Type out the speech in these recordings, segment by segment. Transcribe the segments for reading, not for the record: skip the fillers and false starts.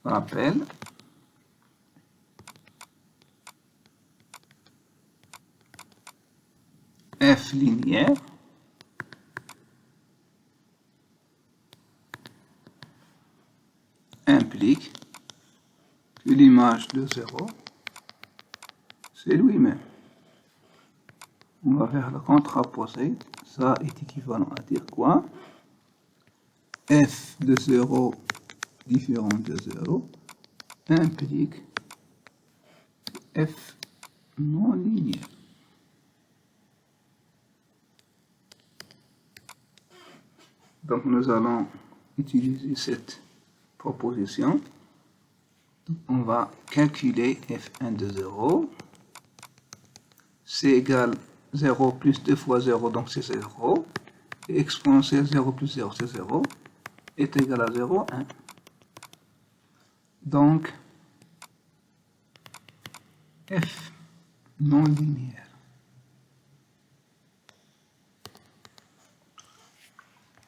rappelle f linéaire implique que l'image de 0, c'est lui-même. On va faire le contraposé. Ça est équivalent à dire quoi? F de 0 différent de 0 implique f non linéaire. Donc nous allons utiliser cette proposition. On va calculer f1 de 0. C'est égal 0 plus 2 fois 0, donc c'est 0. Et exponentielle 0 plus 0, c'est 0. Est égal à 0, 1. Donc, f non linéaire.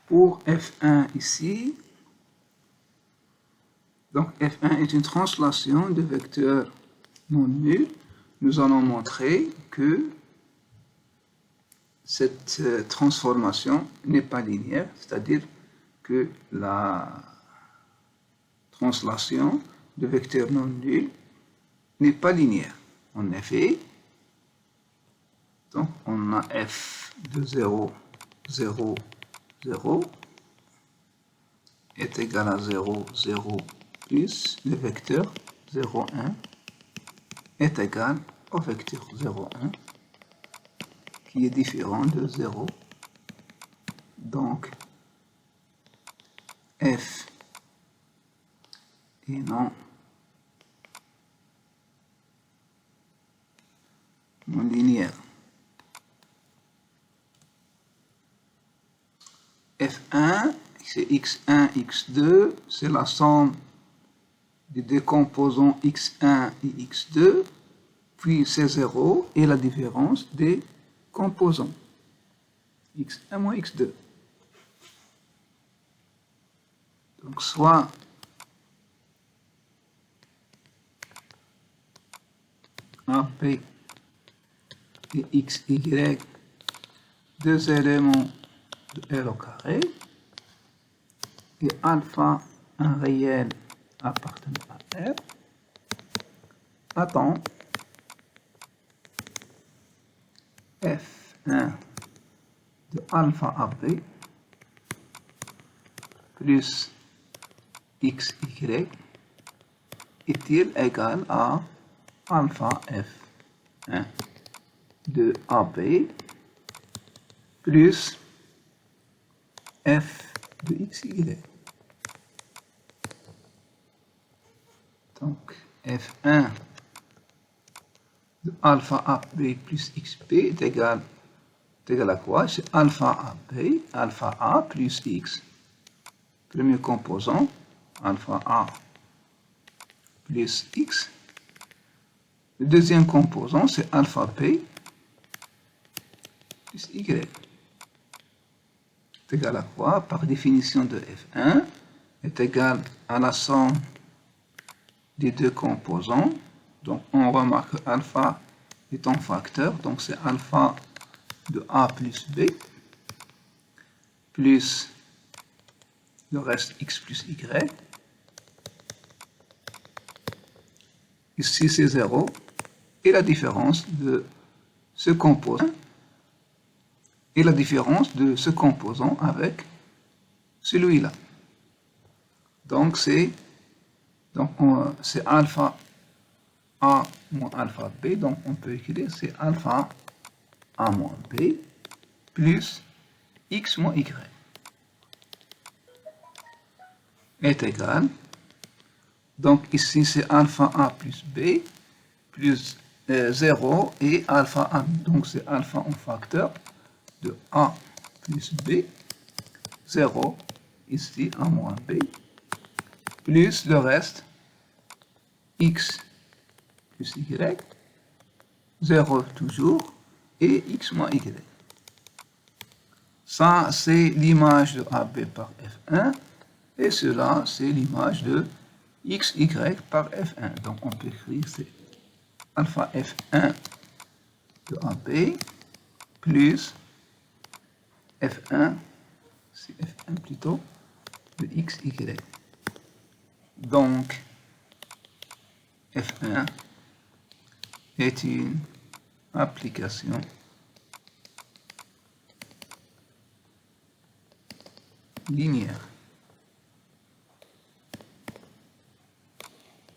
Pour f1 ici, donc f1 est une translation de vecteur non nul. Nous allons montrer que cette transformation n'est pas linéaire, c'est-à-dire que la translation de vecteur non nul n'est pas linéaire. En effet, donc on a f de 0, 0, 0 est égal à 0, 0 plus le vecteur 0, 1 est égal au vecteur 0, 1 qui est différent de 0. Donc, f est non linéaire. f1, c'est x1, x2, c'est la somme des deux composants x1 et x2, puis c'est 0 et la différence des composants x1 moins x2. Donc soit AP et XY, deux éléments de R au carré, et alpha, un réel appartenant à R, attend F1 de alpha AB plus XY est-il égal à alpha F1 de AB plus F de XY. Donc F1 de alpha AB plus XB est égal à quoi? C'est alpha AB, alpha A plus X. Premier composant, alpha A plus X. Le deuxième composant, c'est alpha P plus Y. C'est égal à quoi? Par définition de F1 est égal à la somme des deux composants. Donc on remarque que alpha est un facteur, donc c'est alpha de A plus B plus le reste X plus Y. Ici c'est 0 et la différence de ce composant avec celui-là. Donc c'est alpha A moins alpha B, donc on peut écrire c'est alpha A moins B plus X moins Y est égal. Donc ici c'est alpha A plus B plus 0 et alpha A. Donc c'est alpha en facteur de A plus B, 0 ici A moins B, plus le reste X plus Y, 0 toujours, et X moins Y. Ça, c'est l'image de AB par F1, et cela, c'est l'image de xy par f1. Donc on peut écrire c'est alpha f1 de AB plus f1, c'est f1 plutôt, de xy. Donc f1 est une application linéaire.